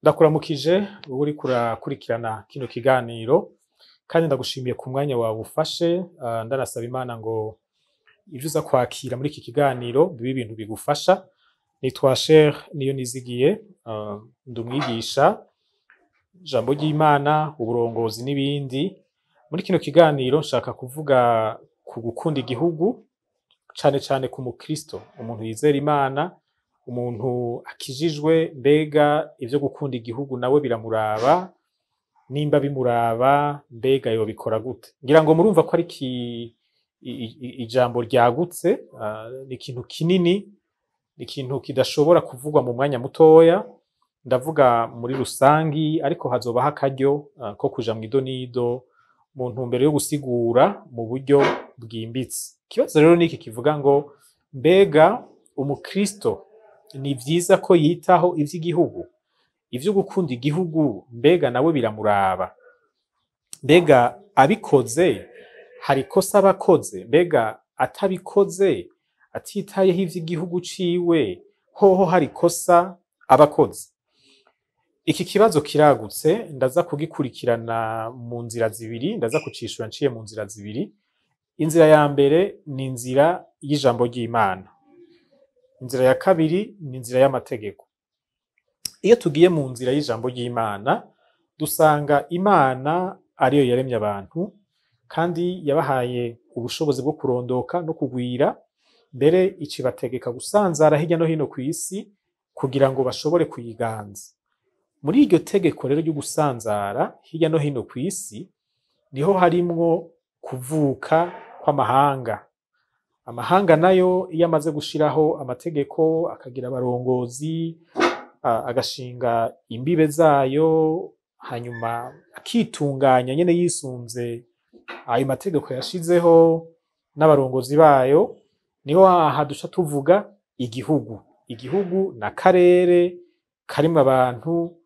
Ndakuramukije wowe uriko urakurikirana kino kiganiro kandi ndagushimiye ku mwanya wawe ufashe, ndanasaba Imana ngo ivyo uza kwakira muri iki kiganiro bibe ibintu bigufasha. Nitwa Cher niyo nizigiye, ndi umwigisha ijambo ry'Imana, uburongozi n'ibindi. Muri kino kiganiro nshaka kuvuga ku gukunda igihugu, cane cane ku mukristo, umuntu yizera Imana, umuntu akijijwe. Mbega ivyo gukunda igihugu nawe biramuraba? Nimba bimuraba, mbega yobikora gute? Ngira ngo murumva ko ari ijambo ryagutse, ni ikintu kinini, ni ikintu kidashobora kuvugwa mu mwanya mutoya. Ndavuga muri rusangi, ariko hazobaho akaryo ko kuja mw'idonido mu ntumbero yo gusigura mu buryo bwimbitse. Ikibazo rero niki kivuga ngo mbega umukristo ni vyiza ko yitaho ivy'igihugu? Ivyo gukunda igihugu mbega nawe biramuraba? Mbega abikoze hari ikosa abakoze? Mbega atabikoze atitayeho ivy'igihugu ciwe hoho hari ikosa abakoze? Iki kibazo kiragutse, ndaza kugikurikirana mu nzira zibiri, ndaza kucishura nciye mu nzira zibiri. Inzira ya mbere ni inzira y'ijambo ry'Imana. Inzira ya kabiri ni inzira y'amategeko. Iyo tugiye mu nzira y'ijambo ry'Imana, dusanga Imana ariyo yaremye abantu kandi yabahaye ubushobozi bwo kurondoka no kugwira, mbere icibategeka gusanzara hirya no hino kw'isi kugira ngo bashobore kuyiganza. Muri iryo tegeko rero ryo gusanzara hirya no hino kw'isi niho harimwo kuvuka kw'amahanga. Amahanga nayo iyo amaze gushiraho amategeko, akagira abarongozi, agashinga imbibe zayo, hanyuma akitunganya nyene yisunze ayo mategeko yashizeho n'abarongozi bayo, niho aha duca tuvuga igihugu. Igihugu na karere karimwo abantu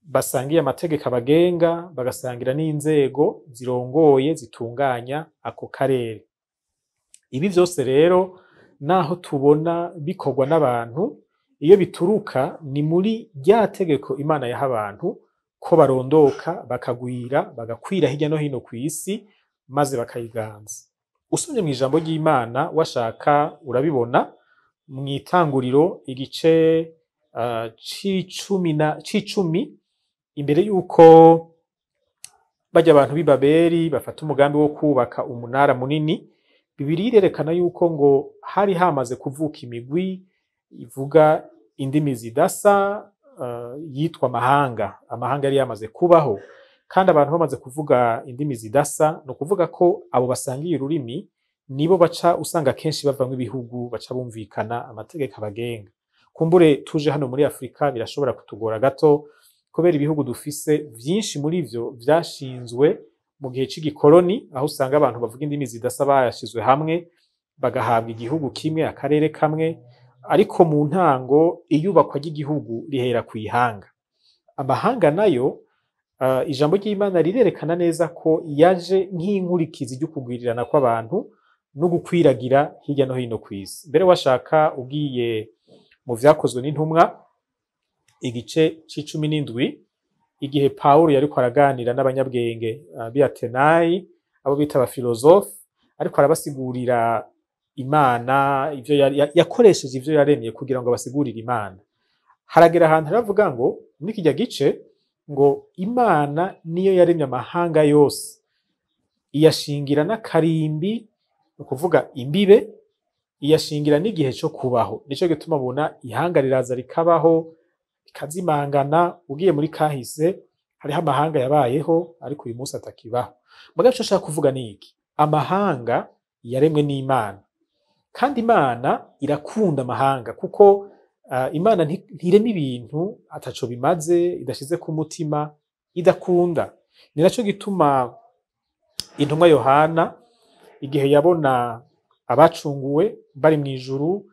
basangiye amategeko abagenga, bagasangira n'inzego zirongoye zitunganya ako karere. Ibi vyose rero naho tubona bikorwa n'abantu, iyo bituruka ni muri rya tegeko Imana yaha abantu ko barondoka, bakagwira, bagakwira hirya no hino kw'isi, maze bakayiganza. Usomye mw'ijambo ry'Imana washaka urabibona mw'Itanguriro igice c'icumi, imbere yuko barya abantu b'i Babeli bafata umugambi wo kubaka umunara munini, Bibiliya irerekana yuko ngo hari hamaze kuvuka imigwi ivuga indimi zidasa, yitwa amahanga. Amahanga yari yamaze kubaho, kandi abantu bamaze kuvuga indimi zidasa, no kuvuga ko abo basangiye ururimi nibo baca usanga kenshi bavamwo ibihugu, baca bumvikana amategeko abagenga. Kumbure tuje hano muri Afrika birashobora kutugora gato, kubera ibihugu dufise vyinshi muri vyo vyashinzwe mu gihe c'igikoroni, aho usanga abantu bavuga indimi zidasa bayashizwe hamwe bagahabwa igihugu kimwe, akarere kamwe. Ariko mu ntango iyubakwa ry'igihugu rihera kw'ihanga. Amahanga nayo ijambo ry'Imana rirerekana neza ko yaje nk'inkurikizi ry'ukugwirirana kw'abantu no gukwiragira hirya no hino kw'isi. Mbere washaka ugiye mu vyakozwe n'intumwa igice c'17, igihe Pawulo yariko araganira n'abanyabwenge b'i Atenayi, abo bita abafilozofe, ariko arabasigurira Imana, ivyo yakoresheje ivyo yaremye kugira ngo basigurire Imana. Haragera ahantu aravuga ngo muri kirya gice ngo Imana niyo yaremye amahanga yose, iyashingira n'akarimbi, ni ukuvuga imbibe, iyashingira n'igihe co kubaho. Nico gituma mubona ihanga riraza rikabaho rikazimangana. Ugiye muri kahise hariho amahanga yabayeho ariko uyu munsi atakibaho. Mugabo ico nshaka kuvuga ni iki: amahanga yaremwe n'Imana, kandi Imana irakunda amahanga, kuko Imana ntirema ibintu ataco bimaze, idashize ku mutima, idakunda. Ni naco gituma intumwa Yohana igihe yabona abacunguwe bari mw'ijuru,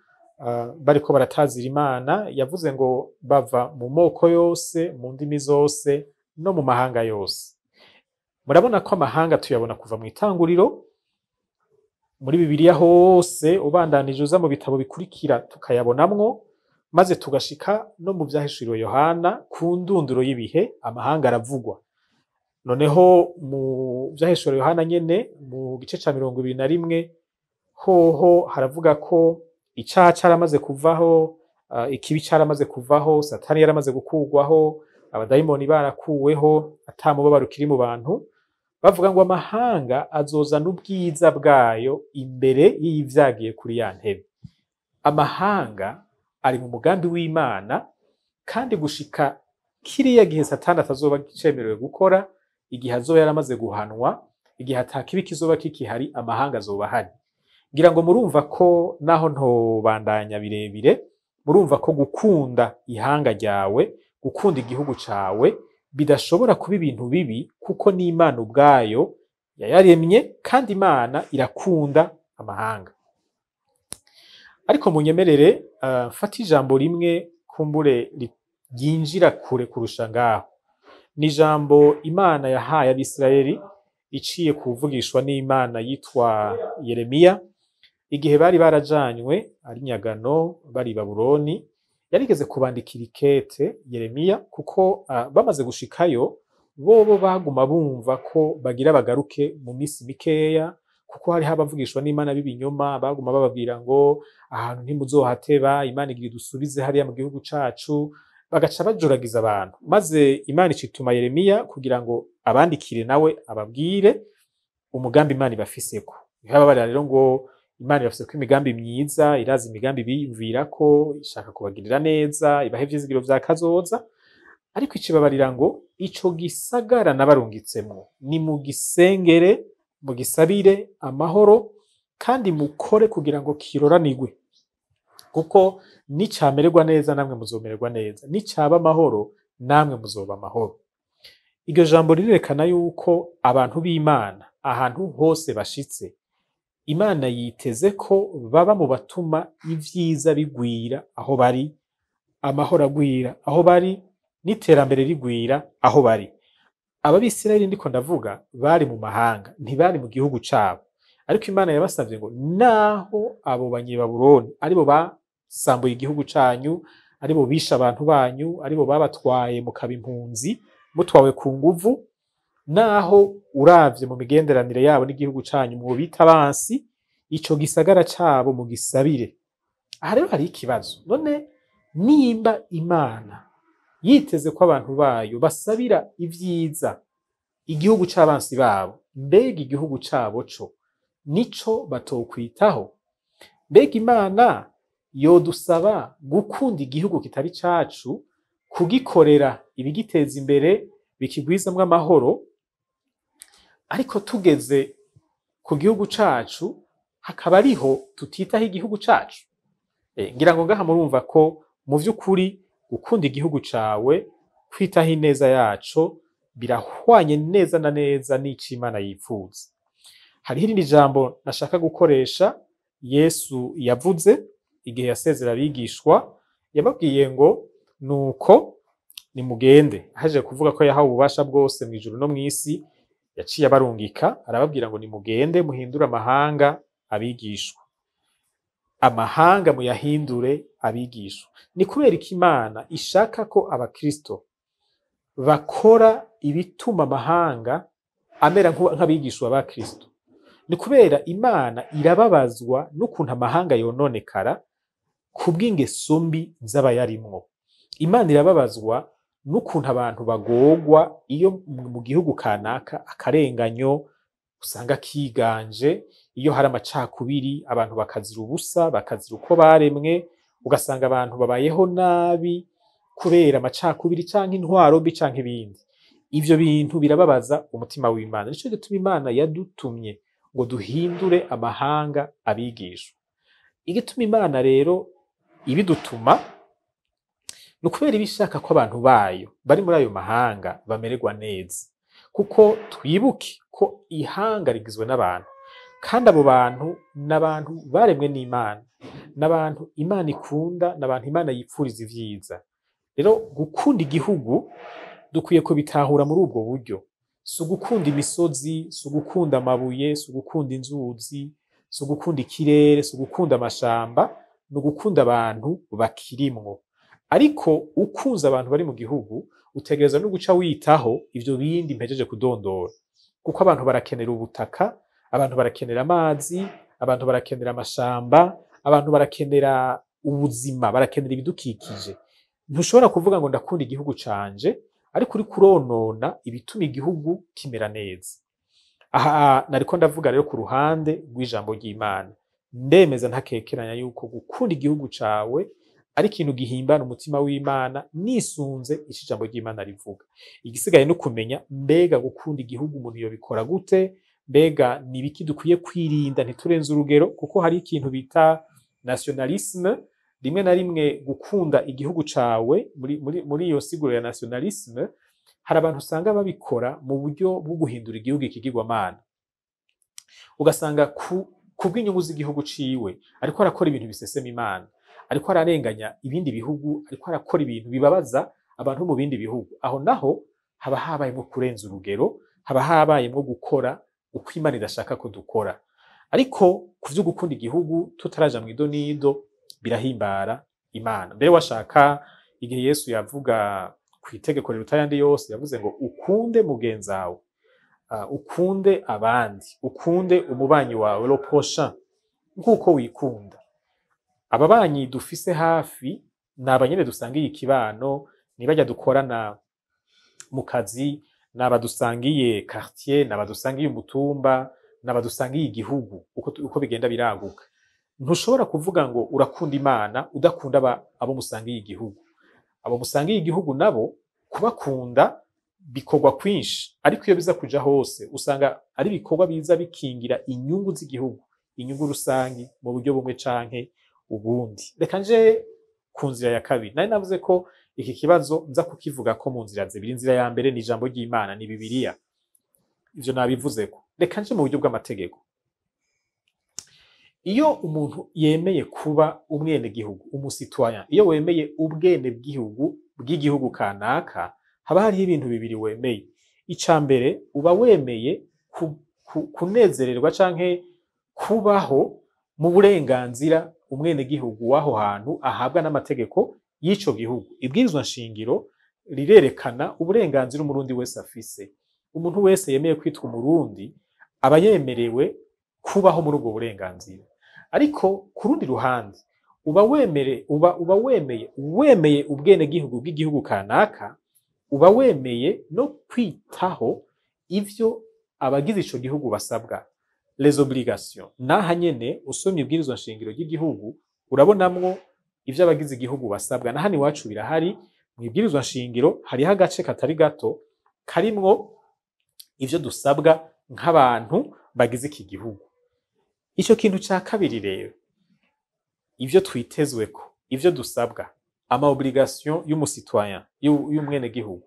bariko baratazira Imana, yavuze ngo bava mu moko yose, mu ndimi zose, no mu mahanga yose. Murabona ko amahanga tuyabona kuva mw'Itanguriro, muri Bibiliya hose ubandanije uza mu bitabo bikurikira tukayabonamwo. maze tugashika no mu vyahishuriwe Yohana ku ndunduro y'ibihe amahanga aravugwa. Noneho mu vyahishuriwe Yohana nyene mu gice ca 21 hoho haravuga ko icaha caramaze kuvaho, ikibi caramaze kuvaho, Satani yaramaze gukurwaho, abadayimoni barakuweho, ata mubabaro ukiri mu bantu. Bavuga ngo amahanga azozana ubwiza bwayo imbere y'ivyagiye kuri ya ntebe. Amahanga ari mu mugambi w'Imana, kandi gushika kiriya gihe Satani atazoba cemerewe gukora, igihe azoba yaramaze guhanwa, igihe atakibi kizoba kikihari, amahanga azoba ahari. Ngira ngo murumva ko naho ntobandanya birebire, murumva ko gukunda ihanga ryawe, gukunda igihugu cawe bidashobora kuba ibintu bibi, kuko n'Imana ubwayo yayaremye, kandi Imana irakunda amahanga. Ariko munyemerere mfate ijambo rimwe kumbure ryinjira kure kurusha ngaho. Ni ijambo Imana yahaye Abisirayeli iciye kuvugishwa n'Imana yitwa Yeremiya, igihe bari barajanywe ari nyagano bari i Babuloni. Yarigeze kubandikira ikete Yeremiya, kuko bamaze gushikayo bobo baguma bumva ko bagira bagaruke mu misi mikeya, kuko hari habavugishwa n'Imana b'ibinyoma baguma bababwira ngo ahantu ntimuzohateba, Imana igiye dusubize hariya mu gihugu cacu, bagaca bajoragiza abantu. Maze Imana icituma Yeremiya kugira ngo abandikire nawe ababwire umugambi Imana ibafiseko. Bihababarira rero ngo Imana irafise ko imigambi myiza, irazi imigambi biyumvirako, ishaka kubagirira neza, ibahe ivyizigiro vya kazoza. Ariko icibabarira ngo ico gisagara nabarungitsemwo ni mugisengere, mugisabire amahoro, kandi mukore kugira ngo kiroranirwe, kuko nicamererwa neza namwe muzomererwa neza, nicaba amahoro namwe muzoba amahoro. Iryo jambo rirerekana yuko abantu b'Imana ahantu hose bashitse, Imana yiteze ko baba mu batuma ivyiza bigwira aho bari, amahoro agwira aho bari, n'iterambere rigwira aho bari. Ababisirayeli ndiko ndavuga bari mu mahanga, ntibari mu gihugu cabo. Ariko Imana yabasavye ngo naho abo banyebabuloni aribo basambuye igihugu canyu, aribo bisha abantu banyu, aribo babatwaye mukaba impunzi, mutwawe ku nguvu, naho uravye mu migenderanire yabo n'igihugu canyu mu bita abansi, ico gisagara cabo mu gisabire. Aha rero hari ikibazo. None nimba Imana yiteze ko abantu bayo basabira ivyiza igihugu c'abansi babo, mbega igihugu cabo co nico batokwitaho? Mbega Imana yodusaba gukunda igihugu kitari cacu, kugikorera ibigiteza imbere bikigwizamwo amahoro, ariko tugeze ku gihugu cacu hakaba ariho tutitaho igihugu cacu? Ngira ngo ngaha murumva ko mu vy'ukuri gukunda igihugu cawe, kwitaho ineza yaco, birahwanye neza na neza n'ico Imana yipfuza. Hariho irindi jambo nashaka gukoresha Yesu yavuze igihe yasezera abigishwa, yababwiye ngo nuko nimugende. Ahejeje kuvuga ko yahawe ububasha bwose mw'ijuru no mw'isi, yaciye abarungika arababwira ngo nimugende muhindure amahanga abigishwa. Amahanga muyahindure abigishwa. Ni kubera ko Imana ishaka ko abakristo bakora ibituma amahanga amera nk'abigishwa ba Kristo. Ni kubera Imana irababazwa n'ukuntu amahanga yononekara kubw'ingeso mbi z'abayarimwo. Imana irababazwa n'ukuntu abantu bagorwa iyo mu gihugu kanaka akarenganyo usanga kiganje, iyo hari amacakubiri abantu bakazira ubusa, bakazira uko baremwe, ugasanga abantu babayeho nabi kubera amacakubiri canke intwaro mbi canke ibindi. Ivyo bintu birababaza umutima w'Imana. Nico gituma Imana yadutumye ngo duhindure amahanga abigishwa. Igituma Imana rero ibidutuma ni ukubera ibishaka ko abantu bayo bari muri ayo mahanga bamererwa neza, kuko twibuke ko ihanga rigizwe n'abantu, kandi abo bantu n'abantu baremwe n'Imana, n'abantu Imana ikunda, n'abantu Imana yipfuriza ivyiza. Rero gukunda igihugu dukwiye kubitahura muri ubwo buryo. Si ugukunda imisozi, si ugukunda amabuye, si ugukunda inzuzi, si ugukunda ikirere, si ugukunda amashamba, ni ugukunda abantu bakirimwo. ariko ukunze abantu bari mu gihugu utegereza no guca witaho ivyo bindi mpejeje kudondora, kuko abantu barakenera ubutaka, abantu barakenera amazi, abantu barakenera amashamba, abantu barakenera ubuzima, barakenera ibidukikije. Ntushobora kuvuga ngo ndakunda igihugu canje ariko uri kuronona ibituma igihugu kimera neza. Aha nariko ndavuga rero ku ruhande rw'ijambo ry'Imana. Ndemeza ntakekeranya yuko gukunda igihugu cawe ari ikintu gihimbana umutima w'Imana nisunze ico ijambo ry'Imana rivuga. Igisigaye no kumenya mbega gukunda igihugu umuntu yobikora gute, mbega nibiki dukwiye kwirinda ntiturenze urugero, kuko hari ikintu bita nationalisme. Rimwe na rimwe gukunda igihugu cawe muri iyo siguro ya nationalisme, hari abantu usanga babikora mu buryo bwo guhindura igihugu ikigirwamana. Ugasanga kubw'inyungu z'igihugu ciwe ariko arakora ibintu bisesema Imana, ariko ararenganya ibindi bihugu, ariko arakora ibintu bibabaza abantu mu bindi bihugu. Aho naho haba habayemo kurenza urugero, haba habayemo gukora uko Imana idashaka ko dukora. Ariko kuvyo gukunda igihugu tutaraja mu idonido birahimbara Imana. Mbere washaka igihe Yesu yavuga ku itegeko riruta ayandi yose, yavuze ngo ukunde mugenzawe, ukunde abandi, ukunde umubanyi wawe, le prochain, nkuko wikunda. Ababanyi dufise hafi ni abanyene dusangiye ikibano, nibajya dukorana mu kazi, nabadusangiye quartier, nabadusangiye umutumba, nabadusangiye igihugu, uko bigenda biraguka. Ntushobora kuvuga ngo urakunda Imana udakunda abo musangiye igihugu. Abo musangiye igihugu nabo kubakunda bikorwa kwinshi, ariko iyo biza kuja hose usanga ari bikorwa biza bikingira inyungu z'igihugu, inyungu rusangi mu buryo bumwe canke ubundi. Reka nje ku nzira ya kabiri. Nari navuze ko iki kibazo nza kukivuga ko mu nzira zibiri. Inzira ya mbere ni ijambo ry'Imana, ni Bibiliya. Ivyo nabivuzeko. Reka nje mu buryo bw'amategeko. Iyo umuntu yemeye kuba umwene gihugu, umusitoyen, iyo wemeye ubwene bw'igihugu kanaka, haba hariho ibintu bibiri wemeye. Ica mbere uba wemeye kunezererwa canke kubaho mu burenganzira umwene gihugu w'aho hantu ahabwa n'amategeko y'ico gihugu. Ibwirizwa nshingiro rirerekana uburenganzira umurundi wese afise. Umuntu wese yemeye kwitwa umurundi aba yemerewe kubaho muri ubwo burenganzira. Ariko ku rundi ruhande uba wemeye ubwene gihugu bw'igihugu kanaka, uba wemeye no kwitaho ivyo abagize ico gihugu basabwa, les obligations. Naha nyene usomye ibwirizwa nshingiro ry'igihugu urabonamwo ivyo abagize igihugu basabwa. Naha ni wacu birahari mu ibwirizwa nshingiro, hariho agace katari gato karimwo ivyo dusabwa nk'abantu bagize iki gihugu. Ico kintu ca kabiri rero, ivyo twitezweko, ivyo dusabwa, ama obligation y'umusitoyen, y'umwene gihugu,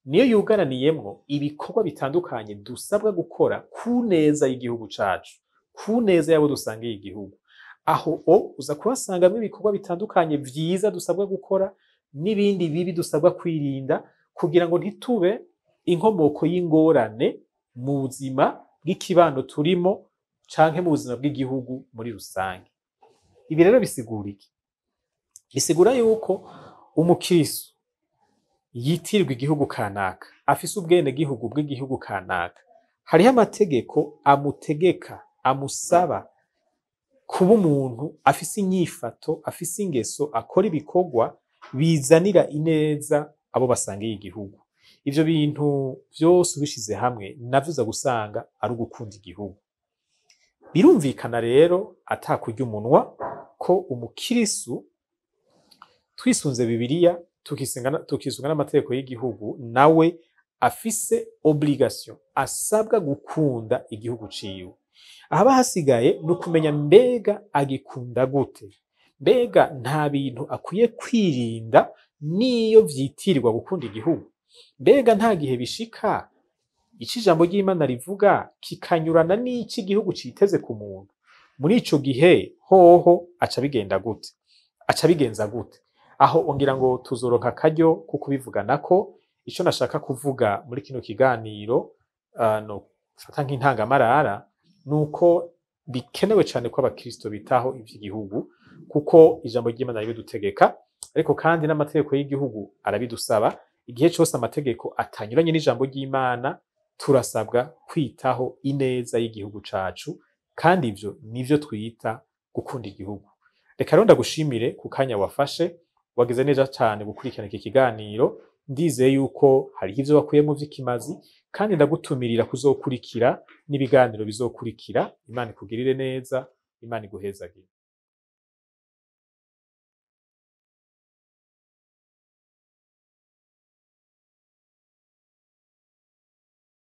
niyo yugaraniyemwo ibikorwa bitandukanye dusabwa gukora ku neza y'igihugu cacu, ku neza yabo dusangiye igihugu. Aho uza kuhasangamwo ibikorwa bitandukanye vyiza dusabwa gukora n'ibindi bibi dusabwa kwirinda, kugira ngo ntitube inkomoko y'ingorane mu buzima bw'ikibano turimo canke mu buzima bw'igihugu muri rusange. Ibi rero bisigura iki? Bisigura yuko umukristo yitirwa igihugu kanaka, afise ubwene gihugu bw'igihugu kanaka, hariho amategeko amutegeka, amusaba kuba umuntu afise inyifato, afise ingeso, akora ibikorwa bizanira ineza abo basangiye igihugu. Ivyo bintu vyose ubishize hamwe navuza gusanga ari ugukunda igihugu. Birumvikana rero atakurya umunwa ko umukristo twisunze Bibiliya tukisunga n'amategeko y'igihugu, nawe afise obligation, asabwa gukunda igihugu ciwe. Ahaba hasigaye no kumenya mbega agikunda gute, mbega nta bintu akwiye kwirinda niyo vyitirirwa gukunda igihugu, mbega nta gihe bishika ico ijambo ry'Imana rivuga kikanyurana n'ici igihugu citeze ku muntu. Muri ico gihe hoho aca bigenda gute, aca bigenza gute? Aho ongira ngo tuzoronka akaryo kuko bivuganako. Ico nashaka kuvuga muri kino kiganiro no fata nk'intangamarara, nuko bikenewe cane ko abakristo bitaho ivy'igihugu, kuko ijambo ry'Imana ribidutegeka. ariko kandi n'amategeko y'igihugu arabidusaba. Igihe cyose amategeko atanyuranye n'ijambo ry'Imana, turasabwa kwitaho ineza y'igihugu cacu, kandi ivyo nivyo twita gukunda igihugu. Reka rero ndagushimire ku kanya wafashe, wagize neza cyane gukurikirana iki kiganiro. Ndizeye yuko hariho ivyo wakuyemo vy'ikimazi, kandi ndagutumirira kuzokurikira n'ibiganiro bizokurikira. Imana ikugirire neza, Imana iguhezagire.